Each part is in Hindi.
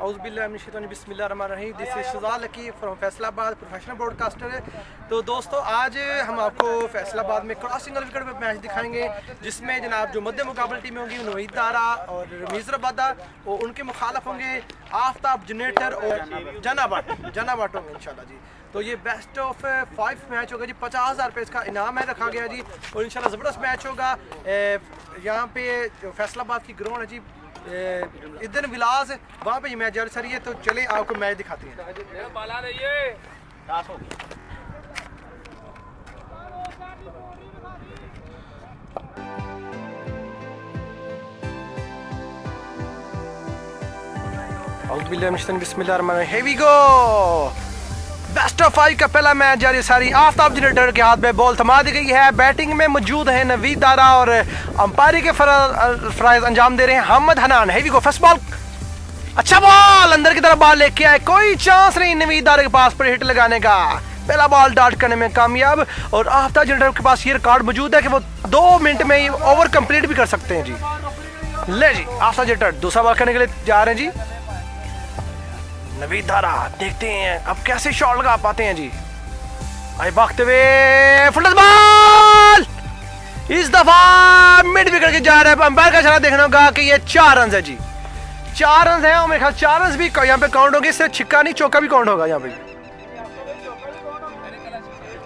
बिस्मिल्लाहिर्रहमानिर्रहीम। This is Shuja Lucky from Faisalabad, professional broadcaster है। तो दोस्तों, आज हम आपको फैसलाबाद में क्रॉस सिंगल विकेट पे मैच दिखाएंगे, जिसमें जनाब जो मध्य मुकाबल टीमें होंगी नवीद दारा और रमीज़ रबादा, और उनके मुखालफ होंगे आफ्ताब जनरेटर और जनाबाट होंगे इंशाल्लाह जी। तो ये बेस्ट ऑफ 5 मैच होगा जी। 50,000 रुपये इसका इनाम है रखा गया जी, और इंशाल्लाह ज़बरदस्त मैच होगा। यहाँ पे फैसलाबाद की ग्राउंड है जी, इधर विलास, वहाँ पे ये मैच जारी सर है। तो चले आपको मैच दिखाते हैं। Here we go। Best of 5 का पहला मैच जारी सारी। आफ्ताब जनरेटर के हाथ में बॉल थमा दी गई है। बैटिंग में मौजूद है नवीद दारा और अंपायरी के फराइज अंजाम दे रहे हैं हमद हनान। हेवी गो, फर्स्ट बॉल, अच्छा बॉल, अंदर की तरफ बॉल लेके आए, कोई चांस नहीं नवीद दारा के पास पर हिट लगाने का। पहला बॉल डाट करने में कामयाब, और आफ्ताब जनरेटर के पास ये रिकॉर्ड मौजूद है कि वो 2 मिनट में ही ओवर कंप्लीट भी कर सकते हैं जी। ले जी, आफ्ताब जनरेटर दूसरा बॉल करने के लिए जा रहे हैं जी। नवीद दारा देखते हैं अब कैसे शॉट लगा पाते हैं जी। आए भागते हुए फुल बॉल, इस दफा मिड विकेट के जा रहे हैं। अंपायर का इशारा देखना होगा कि ये 4 रन है जी। 4 रन है, और मेरे ख्याल 4 रन भी यहाँ पे काउंट होंगे। सिर्फ छिक्का नहीं, चौका भी काउंट होगा यहाँ पे।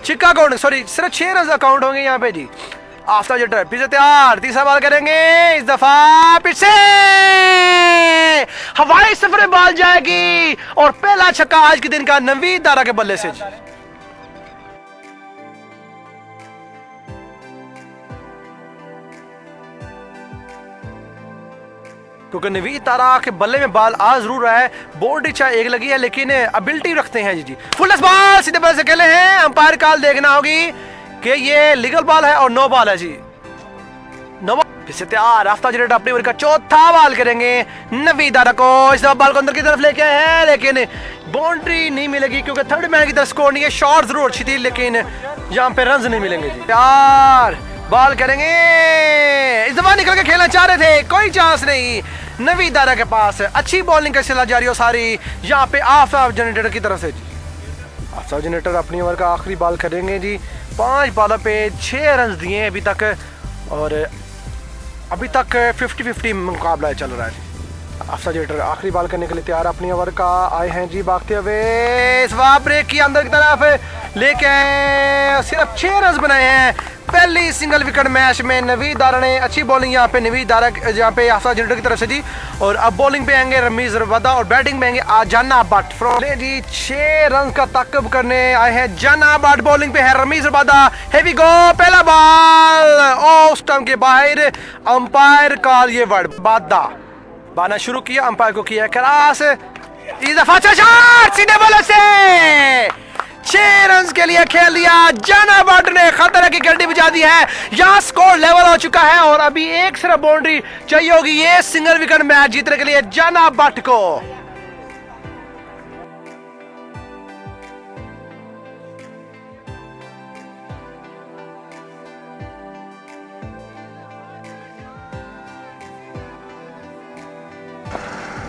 छिक्का काउंट, सॉरी, सिर्फ 6 रन काउंट होंगे यहाँ पे जी। आफ्ताब जनरेटर फिर से तैयार, तीसरा बॉल करेंगे। इस दफा फिर से हवाई सफर में बॉल जाएगी, और पहला छक्का आज के दिन का नवीद दारा के बल्ले से जी। क्योंकि नवीद दारा के बल्ले में बॉल आ जरूर रहा है, बाउंड्री चाहे एक लगी है, लेकिन एबिलिटी रखते हैं जी। फुल बॉल सीधे बल्ले से खेले हैं। अंपायर कॉल देखना होगी कि ये लीगल बॉल है और नो बॉल है जी। नो बॉल फिर से तैयार। आफ्ताब जनरेटर अपनी ओवर का चौथा बॉल करेंगे। नवीद दारा को इस बॉल को अंदर की तरफ लेके आए हैं, लेकिन बाउंड्री नहीं मिलेगी, क्योंकि थर्ड मैन की तरफ स्कोर नहीं है। शॉट जरूर अच्छी थी, लेकिन यहाँ पे रन नहीं मिलेंगे जी। तैयार, बॉल करेंगे। इस दफा निकल के खेलना चाह रहे थे, कोई चांस नहीं नवीद दारा के पास। अच्छी बॉलिंग का सिलसिला जारी हो सारी यहाँ पे आफ्ताब जनरेटर की तरफ से जी। आफ्ताब जनरेटर अपनी ओवर का आखिरी बॉल करेंगे जी। 5 बॉलों पे 6 रन दिए अभी तक, और अभी तक 50-50 मुकाबला चल रहा है जी। आफ्ताब जनरेटर आखिरी बॉल करने के लिए तैयार अपनी ओवर का आए हैं जी। भागते हुए इस बार ब्रेक की अंदर की तरफ लेके सिर्फ 6 रन बनाए हैं पहली सिंगल विकेट मैच में। नवीद दारा ने अच्छी बॉलिंग यहाँ पे, नवीद दारा यहाँ पे आफ्ताब जनरेटर की तरफ से जी। और अब बॉलिंग पे आएंगे रमीज़ रबादा, और बैटिंग में आएंगे जनाबाट फ्रॉम जी। 6 रन का ताक़ब करने आए हैं जनाबाट। बॉलिंग पे है रमीज़ रबादा। हेवी गो, पहला बॉल ऑफ स्टंप के बाहर। अंपायर कॉल ये वर्ड बादा बाना शुरू किया, अंपायर को किया क्रॉस। इस दफा शॉट सीधे बॉलर से 6 रन के लिए खेल लिया। जनाबाट ने खतरे की घंटी बजा दी है। यहाँ स्कोर लेवल हो चुका है, और अभी एक सिर्फ बाउंड्री चाहिए होगी ये सिंगल विकेट मैच जीतने के लिए जनाबाट को।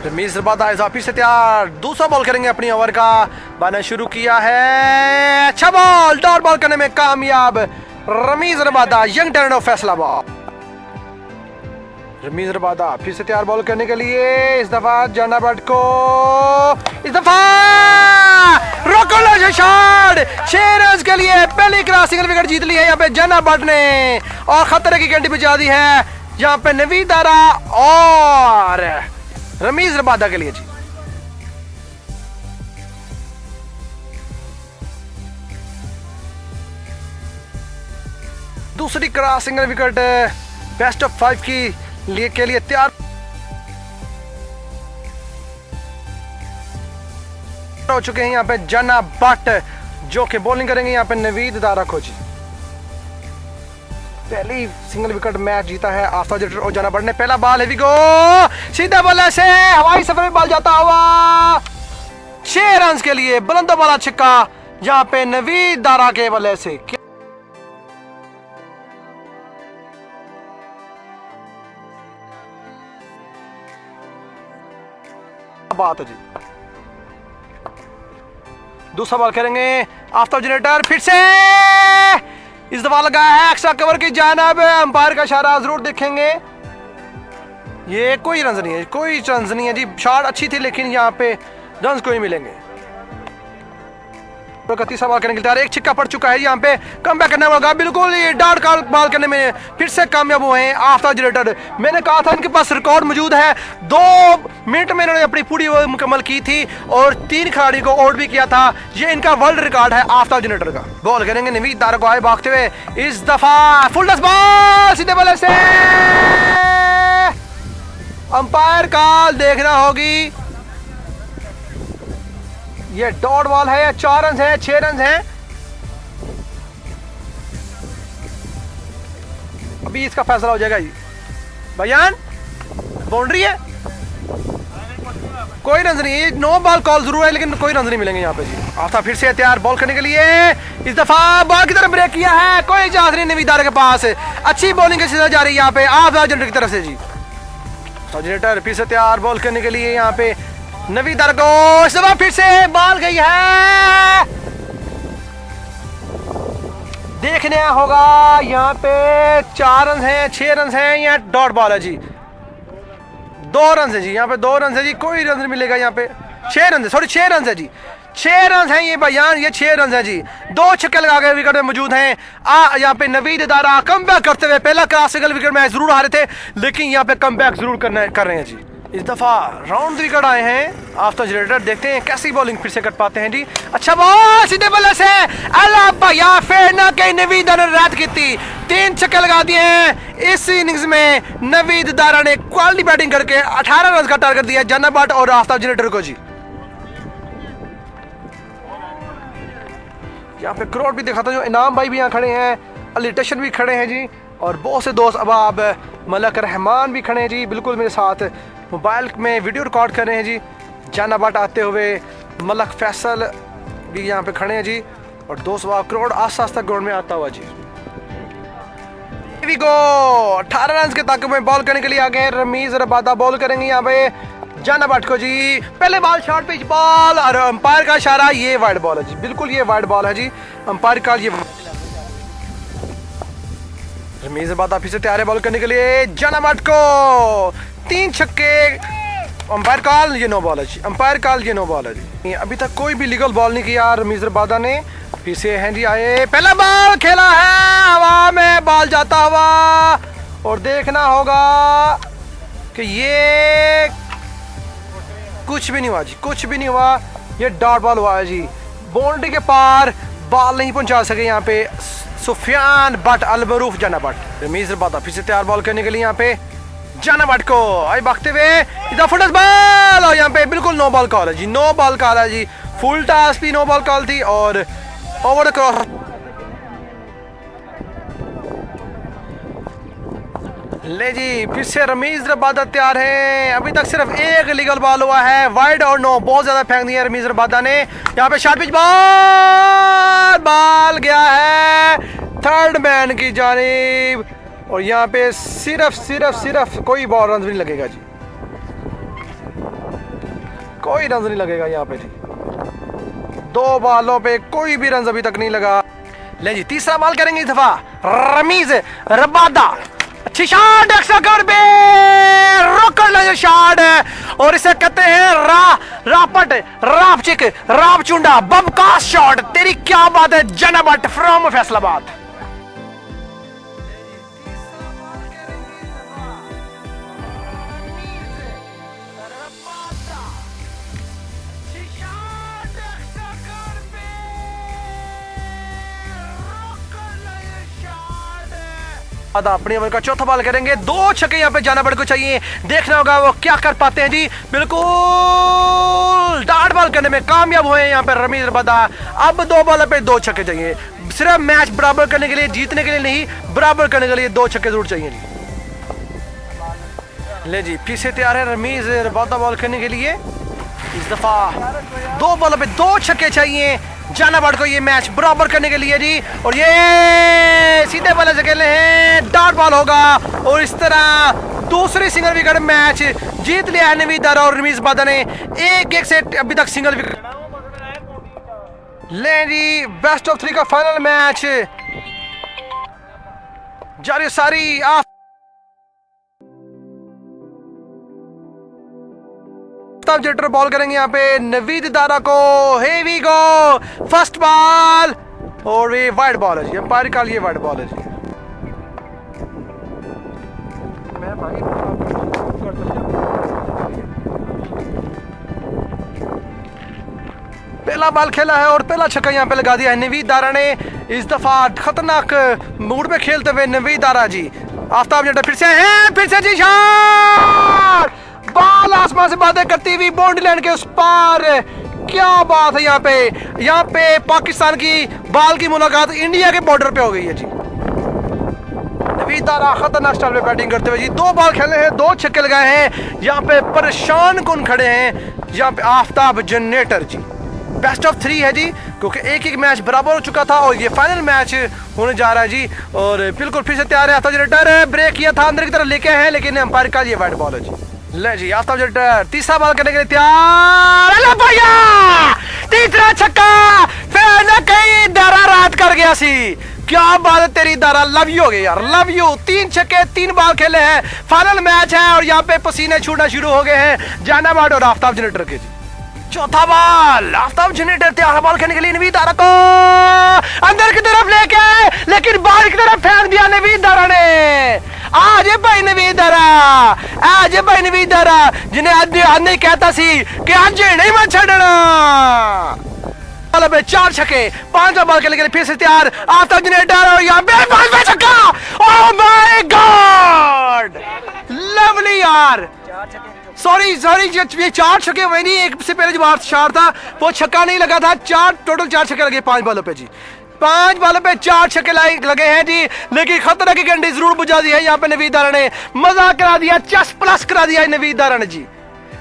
रमीज़ रबादा इजाफी से तैयार, दूसरा बॉल करेंगे अपनी ओवर का। बाना शुरू किया है, अच्छा बॉल, डॉट बॉल करने में कामयाब Rameez Rabada, young talent of Faisalabad. Rameez Rabada फिर से तैयार बॉल करने के लिए। इस दफा जनाबाट को, इस दफा रोको शॉट। 6 रन के लिए पहली क्रॉस सिंगल विकेट जीत ली है यहाँ पे जनाबाट ने, और खतरे की घंटी बजा दी है यहाँ पे नवीद दारा और रमीज़ रबादा के लिए जी। दूसरी cross single wicket best of 5 की लिए के लिए तैयार हो चुके हैं यहाँ पे जनाबाट, जो कि बॉलिंग करेंगे यहाँ पे नवीद दारा को जी। पहली सिंगल विकेट मैच जीता है आफ्ताब जनरेटर और जनाबाट ने। पहला बॉल है, गो सीधा बल्ले से हवाई सफर में बॉल जाता हुआ 6 रन के लिए बुलंद वाला छक्का यहाँ पे नवीद दारा के बल्ले से। बात है जी। दूसरा बॉल करेंगे आफ्ताब जनरेटर, फिर से इस दफा लगा है एक्स्ट्रा कवर की जानिब। अंपायर का इशारा जरूर देखेंगे। ये कोई रन नहीं है, कोई रन नहीं है जी। शॉट अच्छी थी लेकिन यहाँ पे रन कोई मिलेंगे। तीसरा बॉल करने के लिए एक छिक्का पड़ चुका है। यहाँ पे कम बैक करना होगा। बिल्कुल ये डॉट बॉल करने में फिर से कामयाब हुए हैं आफ्ताब जनरेटर। मैंने कहा था इनके पास रिकॉर्ड मौजूद है। 2 मिनट में इन्होंने अपनी पूरी मुकम्मल की थी और 3 खिलाड़ी को आउट भी किया था। ये इनका वर्ल्ड रिकॉर्ड है आफ्ताब जनरेटर का। बॉल करेंगे नवीद दारा को आए भागते हुए। इस दफा फुल टच बॉल सीधे बल्ले से। अंपायर कॉल देखना होगी। ये डॉट बॉल है, 4 रन है, 6 रन है। अभी इसका फैसला हो जाएगा जी। भैयान बाउंड्री है, कोई रन नहीं है। 9 बॉल कॉल जरूर है लेकिन कोई रन नहीं मिलेंगे यहाँ पे जी। आफ्ताब फिर से तैयार बॉल करने के लिए। इस दफा बॉल की तरफ ब्रेक किया है, कोई इजाजत नहीं नवीद दारा के पास। अच्छी बॉलिंग की जा रही है यहाँ पे आफ्ताब जनरेटर की तरफ से जी। जनरेटर फिर से तैयार बॉल करने के लिए। यहाँ पे नवीद दारा को इस दफा फिर से बॉल गई है। देखने होगा यहाँ पे 4 रन है, 6 रन है। यहाँ डॉट बॉल है जी। 2 रन है जी। यहाँ पे 2 रन है जी। कोई रन नहीं मिलेगा यहाँ पे। 6 रन है, सॉरी 6 रन है जी। 6 रन है ये बयान, ये 6 रन है जी। 2 छक्के लगा के विकेट में मौजूद हैं। यहाँ पे नवीद दारा कम बैक करते हुए पहला क्लासिकल विकेट में जरूर हारे थे लेकिन यहाँ पे कम बैक जरूर कर रहे हैं जी। इस दफा राउंड विकेट आए हैं आफ्ताब जनरेटर। देखते हैं कैसी बॉलिंग फिर से कर पाते हैं जी। अच्छा बॉल सीधे बल्ले से अल्लाह भैया फिर ना कहीं नवीद दारा ने रात की थी। 3 छक्के लगा दिए हैं इस इनिंग्स में। नवीद दारा ने क्वालिटी बैटिंग करके 18 रन का टारगेट दिया जाना भट्ट और आफ्ताब जनरेटर को जी। यहाँ पे करोड़ भी दिखाता जो इनाम भाई भी यहाँ खड़े हैं, अली टशन भी खड़े हैं जी और बहुत से दोस्त अबाब मलक रहमान भी खड़े हैं जी। बिल्कुल मेरे साथ मोबाइल में वीडियो रिकॉर्ड कर रहे हैं जी। जाना भट्ट आते हुए मलक फैसल भी यहाँ पे खड़े हैं जी और दोस्त करोड़ आस्ता आस्ता ग्राउंड में आता हुआ जी। वी गो 18 रन के ताकत में बॉल करने के लिए आ गए रमीज रबादा। बॉल करेंगे यहाँ पे जाना भट्ट को जी। पहले बॉल शॉर्ट पिच बॉल और अंपायर का इशारा ये वाइड बॉल है जी। बिल्कुल ये वाइड बॉल है जी। अंपायर का ये रमीज रबादा फिर से तैयार है बॉल करने के लिए। जाना भट्ट को 3 छक्के। अंपायर कॉल ये 9 बॉल है जी। अंपायर कॉल ये 9 बॉल है जी। अभी तक कोई भी लीगल बॉल नहीं किया रमीज रबादा ने। फिर से हैं जी आए, पहला बॉल खेला है हवा में, बॉल जाता हुआ और देखना होगा कि ये कुछ भी नहीं हुआ जी, कुछ भी नहीं हुआ। ये डॉट बॉल हुआ है जी। बाउंड्री के पार बॉल नहीं पहुंचा सके यहाँ पे सुफियान भट्ट अलमरूफ जाना भट्ट। रमीज रबादा फिर से तैयार बॉल करने के लिए यहाँ पे जाना भट्ट को आए भागते हुए। इधर फुल टॉस बॉल और यहाँ पे बिल्कुल 9 बॉल कॉल है जी। 9 बॉल कॉल है जी। फुल टॉस भी 9 बॉल कॉल थी और ओवर द क्रॉस। ले जी फिर से रमीज रबादा तैयार है। अभी तक सिर्फ एक लीगल बॉल हुआ है, वाइड और 9 बहुत ज्यादा फेंक दिया रमीज रबादा ने। यहाँ पे शॉर्ट पिच बॉल गया है थर्ड मैन की जानिब और यहाँ पे सिर्फ कोई बॉल रन नहीं लगेगा जी। कोई रन नहीं लगेगा यहाँ पे जी। 2 बॉलों पे कोई भी रन अभी तक नहीं लगा। ले जी तीसरा बॉल करेंगे इस दफा रमीज रबादा। अच्छी शॉट एक्स्ट्रा कर पे रोक कर शॉट और इसे कहते हैं रापट रापचिक रापचुंडा बमकास शॉट। तेरी क्या बात है जाना भट्ट फ्रॉम फैसलाबाद। अपनी ओवर का चौथा बॉल करेंगे। 2 छक्के यहाँ पे जाना भट्ट को चाहिए। देखना होगा वो क्या कर पाते हैं जी। बिल्कुल डॉट बॉल करने में कामयाब हुए हैं यहाँ पे रमीज रबादा। अब 2 बॉल पे 2 छक्के चाहिए। सिर्फ मैच बराबर करने के लिए, जीतने के लिए नहीं, बराबर करने के लिए 2 छक्के जरूर चाहिए जी। ले जी फिर से तैयार है रमीज रबादा बॉल करने के लिए। इस दफा 2 बॉल पे 2 छक्के चाहिए जाना भट्ट को ये मैच बराबर करने के लिए जी। और ये सीधे बल्ले से खेले हैं, डॉट बॉल होगा और इस तरह दूसरी सिंगल विकेट मैच जीत लिया है नवीद दारा और रमीज बादा ने। 1-1 से अभी तक सिंगल विकेट ले जी। बेस्ट ऑफ 3 का फाइनल मैच जारी सारी। आफ्ताब जेटर बॉल करेंगे यहाँ पे नवीद दारा को। हे वी गो, फर्स्ट बॉल और ये वाइड बॉल है जी। अंपायर का लिए वाइड बॉल है जी। पहला बॉल खेला है और पहला छक्का यहाँ पे लगा दिया है नवीद दारा ने। इस दफा खतरनाक मूड पे खेलते हुए नवीद दारा जी। आफ्ताब जेटर फिर से जी शॉट। बॉल आसमान से बातें करती हुई बाउंड्री लाइन के उस पार। क्या बात है, यहाँ पे पाकिस्तान की बॉल की मुलाकात इंडिया के बॉर्डर पे हो गई है जी। नवीद दारा खतरनाक स्टाइल में बैटिंग करते हुए जी 2 बॉल खेले हैं, 2 छक्के लगाए हैं। यहाँ पे परेशान कौन खड़े हैं, यहाँ पे Aftab generator ji. Best of 3 है जी, क्योंकि एक मैच बराबर हो चुका था और ये फाइनल मैच होने जा रहा है जी। और बिल्कुल फिर से तैयार है आफ्ताब जनरेटर। ब्रेक किया था, अंदर की तरफ लेके हैं, लेकिन अंपायर का ये वाइड बॉल है जी। ले जी आफ्ताब जनरेटर तीसरा बॉल करने के लिए तैयार। अरे भैया तीसरा छक्का, फिर न कहीं दारा रात कर गया सी। क्या बात है तेरी दारा, लव यू हो गए यार, लव यू। 3 छक्के 3 बॉल खेले हैं, फाइनल मैच है और यहाँ पे पसीने छूटना शुरू हो गए हैं जहानाबाद और आफ्ताब जनरेटर के जी। चौथा बॉल, आफ्ताब जनरेटर तैयार बॉल खेलने के लिए नवीद दारा को अंदर की तरफ लेके, लेकिन बाहर की तरफ फेंक दिया नवीद दारा ने। आज भाई नवीद दारा, आज भाई नवीद दारा जिन्हें आज नहीं कहता सी कि आज नहीं मैं छड़ना। 4 छक्के 5 बॉल खेलने के लिए फिर से तैयार आफ्ताब जनरेटर और यहाँ पे 5वां छक्का। ओह माय गॉड, लवली यार। सॉरी ये 4 छक्के वही नहीं, एक से पहले जो शॉट था वो छक्का नहीं लगा था। टोटल 4 छक्के लगे 5 बॉलों पे जी। 5 बॉलों पे 4 छक्के लगे हैं जी, लेकिन खतरा की घंटी जरूर बुझा दी है यहाँ पे नवीद दारा ने। मजा करा दिया, चस प्लस करा दिया है नवीद दारा ने जी।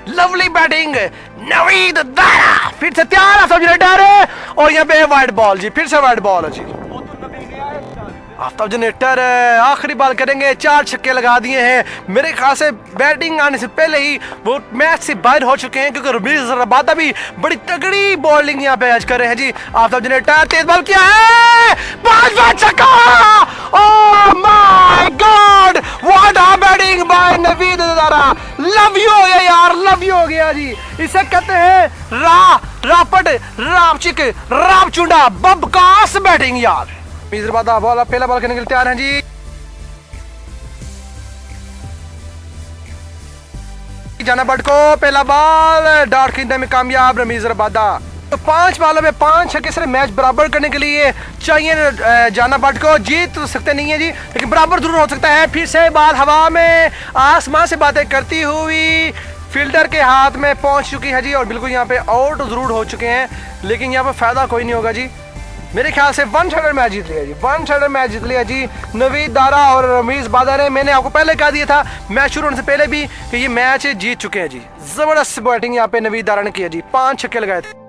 Lovely batting Naveed Dara. फिर से तैयार आफ्ताब जनरेटर और यहाँ पे वाइड बॉल जी, फिर से वाइड बॉल है जी। आफ्ताब जनरेटर आखिरी बॉल करेंगे, 4 छक्के लगा दिए हैं। मेरे ख्याल से बैटिंग आने से पहले ही वो मैच से बाहर हो चुके हैं, क्योंकि रमीज रबादा भी बड़ी तगड़ी बॉलिंग यहाँ पे आज कर रहे हैं जी। आफ्ताब जनरेटर तेज बॉल किया है, 5वां छक्का। Oh my God, what a batting bye Naveed Dara. Love you हो गया यार, लव यू हो गया जी। इसे कहते हैं रापट रामचिक रामचुंडा बबकास बैटिंग यार। पहला बॉल करने के लिए तैयार हैं जी। जहानाबाद को पहला बॉल डॉट खरीदने में कामयाब रमीज रबादा। तो 5 बॉलों में 5 छक्के से मैच बराबर करने के लिए चाहिए जहानाबाद को। जीत तो सकते नहीं है जी, लेकिन बराबर जरूर हो सकता है। फिर से बॉल हवा में आसमान से बातें करती हुई फील्डर के हाथ में पहुंच चुकी है जी, और बिल्कुल यहाँ पे आउट जरूर हो चुके हैं, लेकिन यहाँ पे फायदा कोई नहीं होगा जी। मेरे ख्याल से 1 साइडेड मैच जीत लिया जी, 1 साइडेड मैच जीत लिया जी नवीद दारा और रमीज बादा ने। मैंने आपको पहले कहा दिया था मैच शुरू होने से पहले भी कि ये मैच जीत चुके हैं जी। जबरदस्त बैटिंग यहाँ पे नवीद दारा ने किया जी, 5 छक्के लगाए थे।